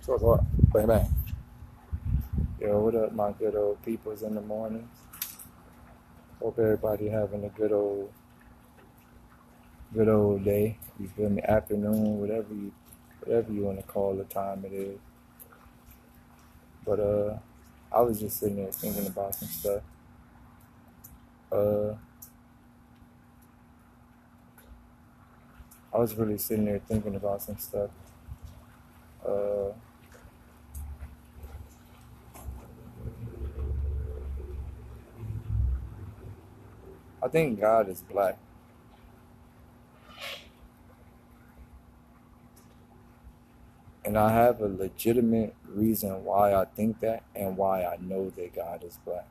Talk what? Bang bang. Yo, what up, my good old peoples in the mornings? Hope everybody having a good old day. You feel me? Afternoon, whatever you want to call the time it is. But I was just sitting there thinking about some stuff. I was really sitting there thinking about some stuff. I think God is black. And I have a legitimate reason why I think that and why I know that God is black.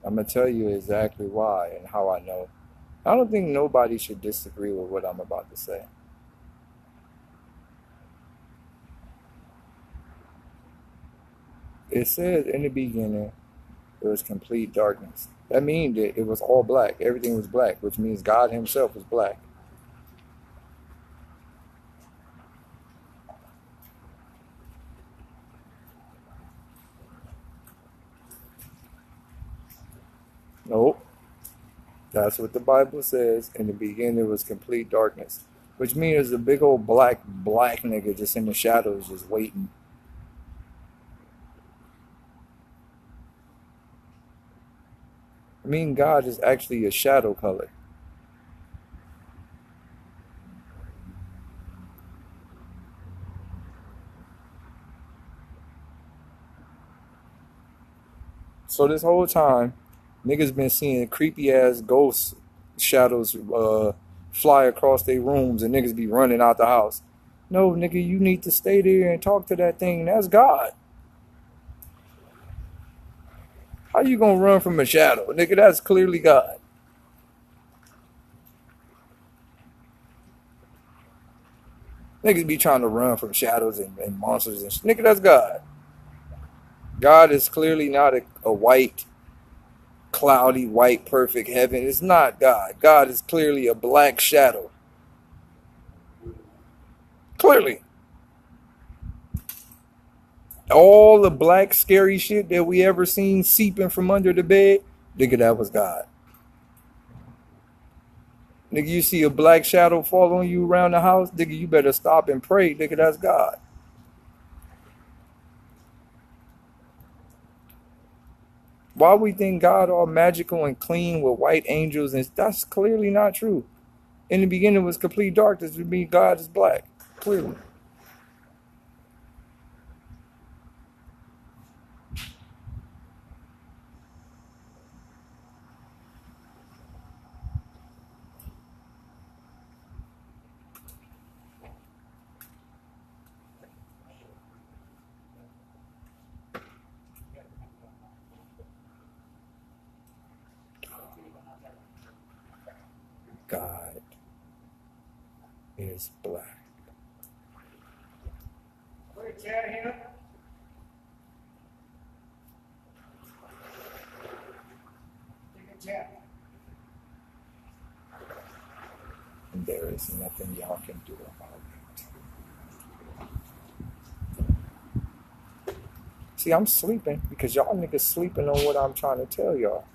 I'm going to tell you exactly why and how I know. I don't think nobody should disagree with what I'm about to say. It says in the beginning, there was complete darkness. That means that it was all black. Everything was black, which means God himself was black. Nope. That's what the Bible says. In the beginning, there was complete darkness, which means there's a big old black nigga just in the shadows just waiting. I mean, God is actually a shadow color. So this whole time, niggas been seeing creepy ass ghost shadows fly across their rooms and niggas be running out the house. No, nigga, you need to stay there and talk to that thing. That's God. How you gonna run from a shadow? Nigga, that's clearly God. Niggas be trying to run from shadows and monsters and shit. Nigga, that's God. God is clearly not a white, cloudy, white, perfect heaven. It's not God. God is clearly a black shadow. Clearly. All the black, scary shit that we ever seen seeping from under the bed, nigga, that was God. Nigga, you see a black shadow fall on you around the house, nigga, you better stop and pray, nigga, that's God. Why we think God all magical and clean with white angels, and that's clearly not true. In the beginning was complete darkness, which means God is black. Clearly. God is black. And there is nothing y'all can do about it. See, I'm sleeping because y'all niggas sleeping on what I'm trying to tell y'all.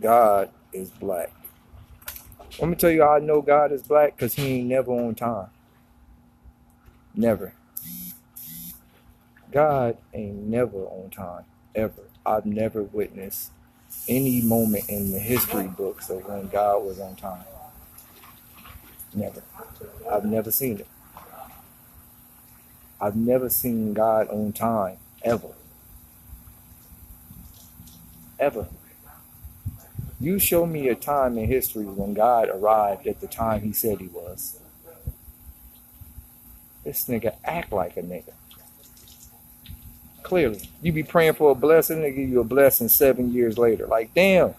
God is black. Let me tell you how I know God is black, because he ain't never on time. Never. God ain't never on time, ever. I've never witnessed any moment in the history books of when God was on time. Never. I've never seen it. I've never seen God on time, ever. Ever. You show me a time in history when God arrived at the time he said he was. This nigga act like a nigga. Clearly. You be praying for a blessing, they give you a blessing 7 years later. Like, damn,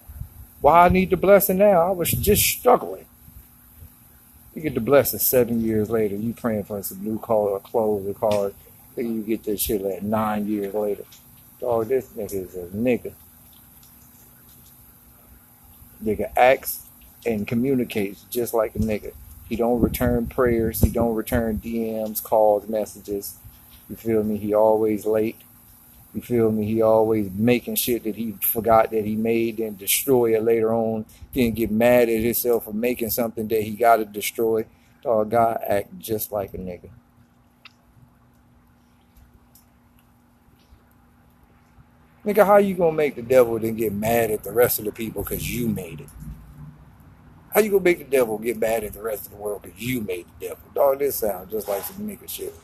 why I need the blessing now? I was just struggling. You get the blessing 7 years later. You praying for some new car or clothes or cars. Then you get this shit like 9 years later. Dog, this nigga is a nigga. Nigga acts and communicates just like a nigga. He don't return prayers. He don't return DMs, calls, messages. You feel me? He always late. You feel me? He always making shit that he forgot that he made and destroy it later on. Then get mad at himself for making something that he got to destroy. Dog, God act just like a nigga. Nigga, how you gonna make the devil then get mad at the rest of the people because you made it? How you gonna make the devil get mad at the rest of the world because you made the devil? Dog, this sounds just like some nigga shit.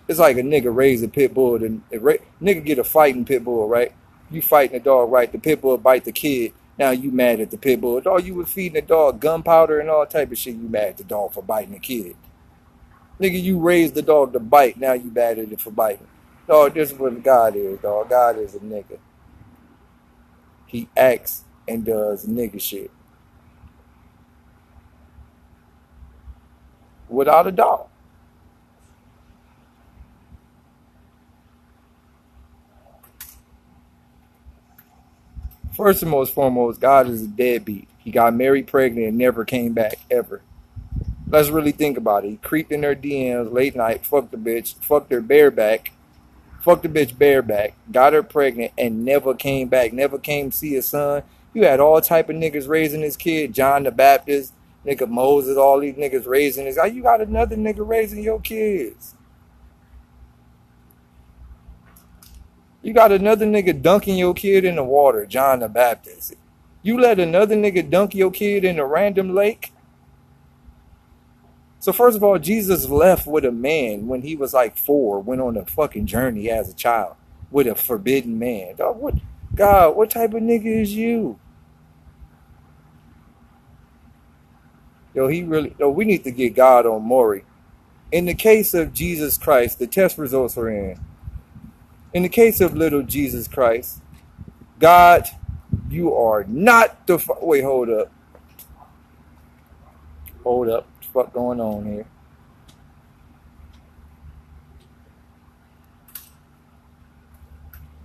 It's like a nigga raise a pit bull, and nigga get a fighting pit bull, right? You fighting the dog, right? The pit bull bite the kid. Now you mad at the pit bull. Dog, you was feeding the dog gunpowder and all type of shit. You mad at the dog for biting the kid. Nigga, you raised the dog to bite. Now you mad at it for biting. Dog, this is what God is, dog. God is a nigga. He acts and does nigga shit. Without a doubt. First and most foremost, God is a deadbeat. He got married, pregnant, and never came back, ever. Let's really think about it. He creeped in her DMs late night, fucked the bitch, fucked her bareback, fucked the bitch bareback, got her pregnant, and never came back, never came to see his son. You had all type of niggas raising his kid, John the Baptist, nigga Moses, all these niggas raising his. You got another nigga raising your kids. You got another nigga dunking your kid in the water, John the Baptist. You let another nigga dunk your kid in a random lake? So first of all, Jesus left with a man when he was like 4, went on a fucking journey as a child with a forbidden man. God, what type of nigga is you? We need to get God on Maury. In the case of Jesus Christ, the test results are in. In the case of little Jesus Christ, God, you are not the... Wait, hold up. Hold up. What's the fuck going on here?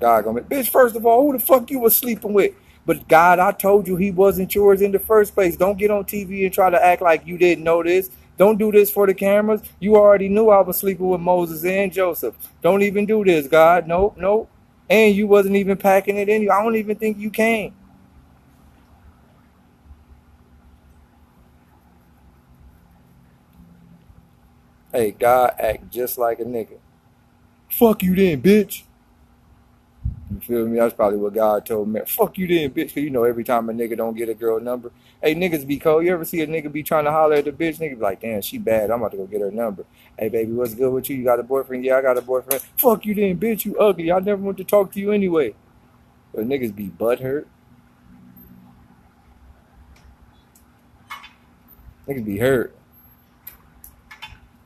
God gonna bitch, first of all, who the fuck you was sleeping with? But God, I told you he wasn't yours in the first place. Don't get on TV and try to act like you didn't know this. Don't do this for the cameras. You already knew I was sleeping with Moses and Joseph. Don't even do this, God. Nope, nope. And you wasn't even packing it in you. I don't even think you came. Hey, God act just like a nigga. Fuck you then, bitch. You feel me? That's probably what God told me. Fuck you then, bitch. Cause you know every time a nigga don't get a girl number. Hey, niggas be cold. You ever see a nigga be trying to holler at the bitch? Nigga be like, damn, she bad. I'm about to go get her number. Hey, baby, what's good with you? You got a boyfriend? Yeah, I got a boyfriend. Fuck you then, bitch. You ugly. I never want to talk to you anyway. But niggas be butthurt. Niggas be hurt.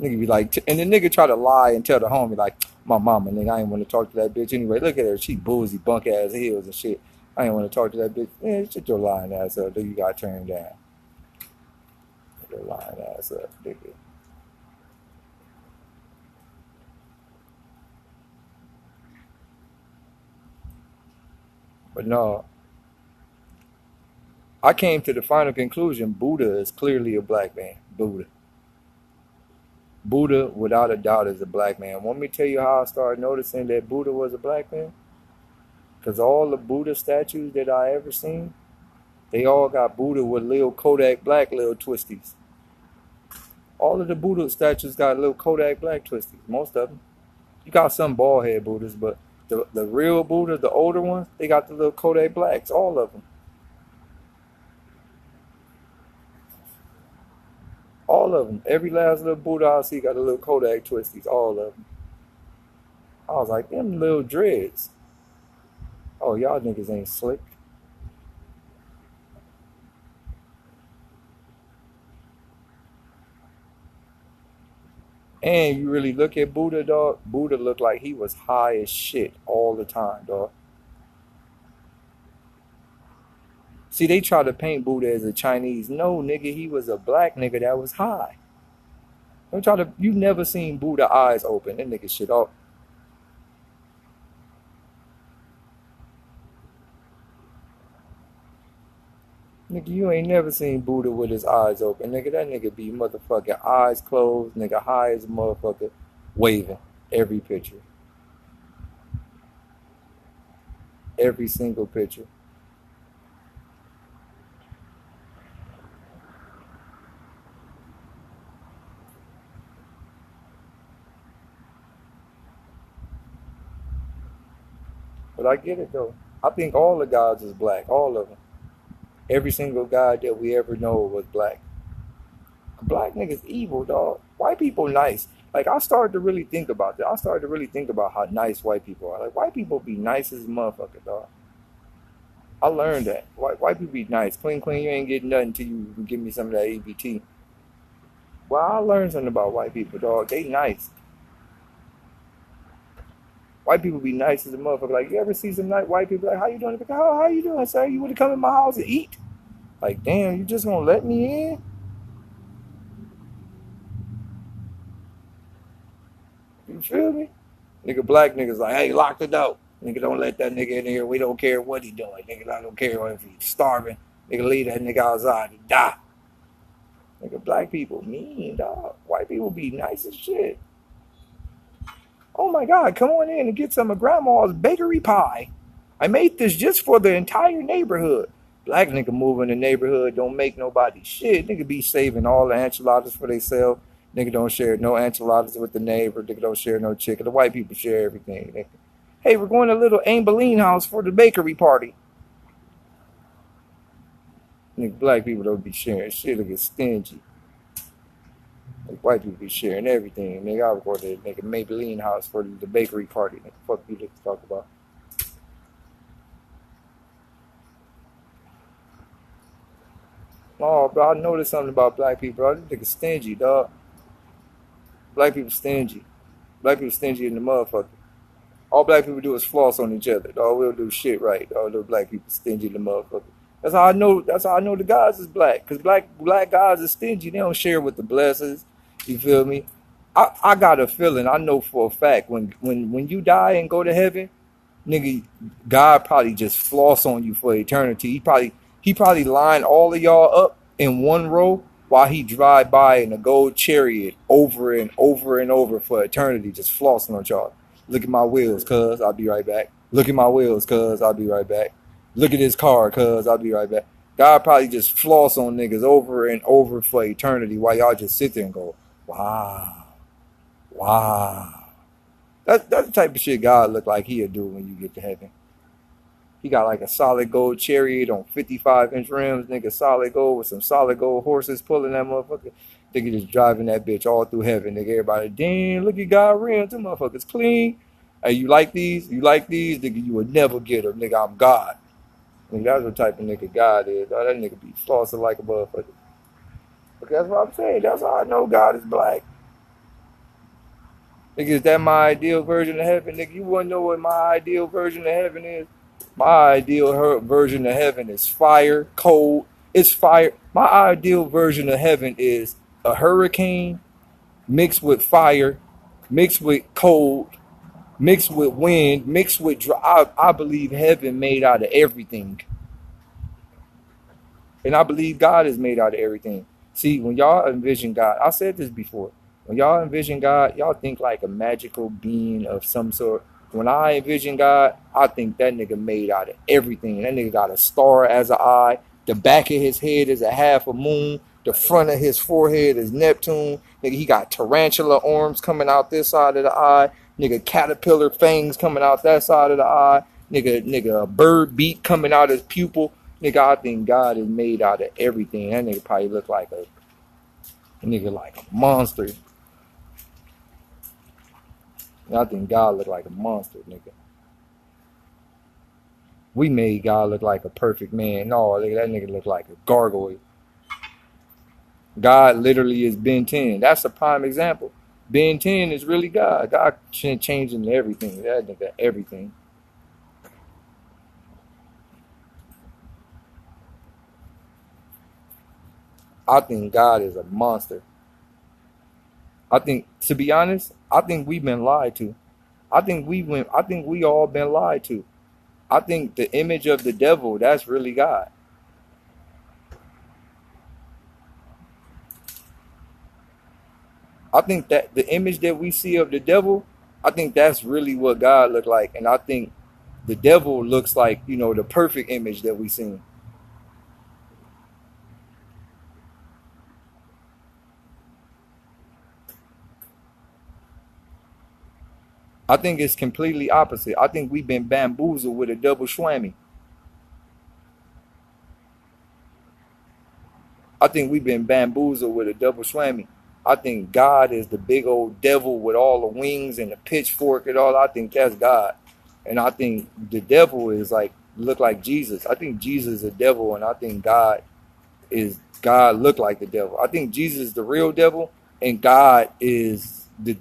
Nigga be like, and the nigga try to lie and tell the homie like, my mama, nigga, I ain't want to talk to that bitch anyway. Look at her, she boozy, bunk ass heels and shit. I ain't want to talk to that bitch. Man, shut your lying ass up, nigga. You got turned down. Your lying ass up, nigga. But no, I came to the final conclusion. Buddha is clearly a black man. Buddha, without a doubt, is a black man. Want me to tell you how I started noticing that Buddha was a black man? Because all the Buddha statues that I ever seen, they all got Buddha with little Kodak Black little twisties. All of the Buddha statues got little Kodak Black twisties. Most of them. You got some bald head Buddhas, but the real Buddha, the older ones, they got the little Kodak Blacks. All of them. All of them. Every last little Buddha I see got a little Kodak twisties. All of them. I was like, them little dreads. Oh, y'all niggas ain't slick. And you really look at Buddha, dog. Buddha looked like he was high as shit all the time, dog. See, they try to paint Buddha as a Chinese. No, nigga, he was a black nigga that was high. Don't try to. You never seen Buddha eyes open. That nigga shit off. Nigga, you ain't never seen Buddha with his eyes open. Nigga, that nigga be motherfucking eyes closed, nigga high as a motherfucker, waving every picture. Every single picture. But I get it though. I think all the gods is black, all of them. Every single god that we ever know was black. Black niggas evil, dog. White people nice. Like I started to really think about that. I started to really think about how nice white people are. Like white people be nice as a motherfucker, dog. I learned that. White people be nice. Clean, clean, you ain't getting nothing till you give me some of that ABT. Well, I learned something about white people, dog. They nice. White people be nice as a motherfucker. Like, you ever see some nice white people like, how you doing? Like, oh, how you doing, sir? You would have come in my house and eat? Like, damn, you just gonna let me in? You feel me? Nigga, black niggas like, hey, lock the door. Nigga, don't let that nigga in here. We don't care what he doing. Nigga, I don't care if he's starving. Nigga, leave that nigga outside and die. Nigga, black people mean, dog. White people be nice as shit. Oh my God, come on in and get some of grandma's bakery pie. I made this just for the entire neighborhood. Black nigga move in the neighborhood, don't make nobody shit. Nigga be saving all the enchiladas for themselves. Nigga don't share no enchiladas with the neighbor. Nigga don't share no chicken. The white people share everything. Nigga. Hey, we're going to a little Amberline house for the bakery party. Nigga, black people don't be sharing shit. They get stingy. Like white people be sharing everything. Nigga, I was going to nigga Maybelline house for the bakery party. Nigga, fuck you to talk about. No, bro, I noticed something about black people, bro. These niggas stingy, dog. Black people stingy. Black people stingy in the motherfucker. All black people do is floss on each other, dog. We don't do shit right. All those black people stingy in the motherfucker. That's how I know. That's how I know the guys is black. Cause black guys are stingy. They don't share with the blessings. You feel me? I got a feeling. I know for a fact when you die and go to heaven, nigga, God probably just floss on you for eternity. He probably line all of y'all up in one row while he drive by in a gold chariot over and over and over for eternity, just flossing on y'all. Look at my wheels, cuz I'll be right back. Look at my wheels, cuz I'll be right back. Look at this car, cuz I'll be right back. God probably just floss on niggas over and over for eternity while y'all just sit there and go, wow, wow. That's the type of shit God look like he'll do when you get to heaven. He got like a solid gold chariot on 55-inch rims, nigga, solid gold with some solid gold horses pulling that motherfucker. Nigga just driving that bitch all through heaven. Nigga, everybody, damn, look at God rims. Them motherfuckers clean. Hey, you like these? You like these? Nigga, you would never get them. Nigga, I'm God. Nigga, that's the type of nigga God is. That nigga be flossing like a motherfucker. But that's what I'm saying. That's how I know God is black. Nigga, is that my ideal version of heaven? Nigga, you wanna know what my ideal version of heaven is? My ideal version of heaven is fire, cold. It's fire. My ideal version of heaven is a hurricane mixed with fire, mixed with cold, mixed with wind, mixed with dry. I believe heaven made out of everything. And I believe God is made out of everything. See, when y'all envision God, I said this before. When y'all envision God, y'all think like a magical being of some sort. When I envision God, I think that nigga made out of everything. That nigga got a star as an eye. The back of his head is a half a moon. The front of his forehead is Neptune. Nigga, he got tarantula arms coming out this side of the eye. Nigga, caterpillar fangs coming out that side of the eye. Nigga, a bird beak coming out his pupil. Nigga, I think God is made out of everything. That nigga probably look like a nigga like a monster. I think God look like a monster, nigga. We made God look like a perfect man. No, nigga, that nigga look like a gargoyle. God literally is Ben 10. That's a prime example. Ben 10 is really God. God changing everything. That nigga, everything. I think God is a monster. I think, to be honest, I think we've been lied to. I think we all been lied to. I think the image of the devil, that's really God. I think that the image that we see of the devil, I think that's really what God looked like. And I think the devil looks like, you know, the perfect image that we seen. I think it's completely opposite. I think we've been bamboozled with a double swammy. I think we've been bamboozled with a double swammy. I think God is the big old devil with all the wings and the pitchfork and all. I think that's God. And I think the devil is like, look like Jesus. I think Jesus is a devil, and I think God look like the devil. I think Jesus is the real devil, and God is the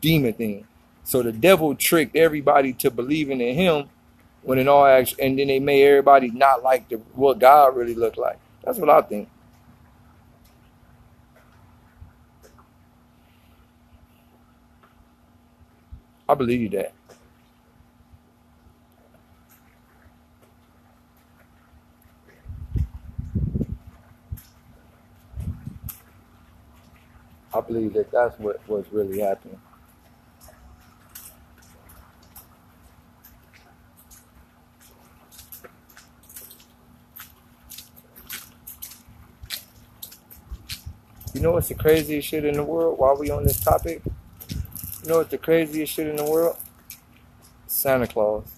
demon thing. So the devil tricked everybody to believing in him when in all action, and then they made everybody not like what God really looked like. That's what I think. I believe that. I believe that that's what's really happening. You know what's the craziest shit in the world while we on this topic? You know what's the craziest shit in the world? Santa Claus.